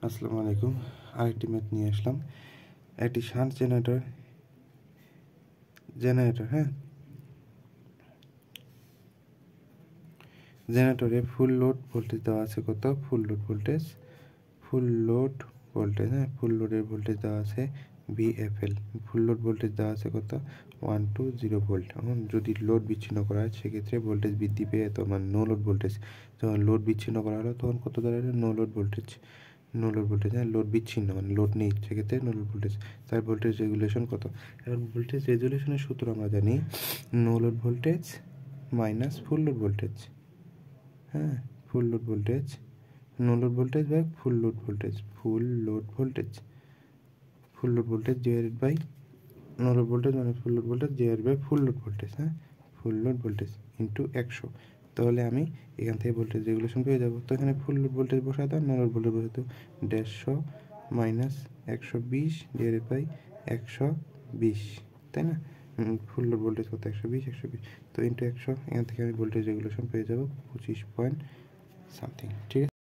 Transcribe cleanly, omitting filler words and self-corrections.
আসসালামু আলাইকুম। আরেকটি ম্যাথ নিয়ে আসলাম। একটি শান্ট জেনারেটর জেনারেটরে ফুল লোড ভোল্টেজ দেওয়া আছে কত? ফুল লোড ভোল্টেজ ফুল লোডের ভোল্টেজ দেওয়া আছে VFL। ফুল লোড ভোল্টেজ দেওয়া আছে কত? 120 ভোল্ট। এখন যদি লোড বিচ্ছিন্ন করা হয় সেক্ষেত্রে ভোল্টেজ বৃদ্ধি পেয়ে মানে নো লোড ভোল্টেজ, যখন লোড বিচ্ছিন্ন করা হলো তখন কত দাঁড়ালো? No load voltage. লোড বিচ্ছিন্ন মানে লোড নেই, সেক্ষেত্রে নো লোড ভোল্টেজ। তার ভোল্টেজ রেগুলেশন কত? এখন ভোল্টেজ রেগুলেশনের সূত্র আমরা জানি no load voltage minus full load voltage. Full load voltage, no load voltage by full load voltage divided by no load voltage মানে full load voltage divided by full load voltage. Full load voltage into 100। তাহলে আমি এখান থেকে voltage regulation পেয়ে যাবো। তো এখানে ফুল load voltage বসাই দাও, নো লোড ভোল্টেজ বসাই দাও। 150 মাইনাস 120 ডিভাইডেড বাই 120, তাই না? ফুল লোড ভোল্টেজ কত? 120 তো ইন্টু 100। এখান থেকে আমি ভোল্টেজ রেগুলেশন পেয়ে যাবো 25 পয়েন্ট সামথিং। ঠিক আছে।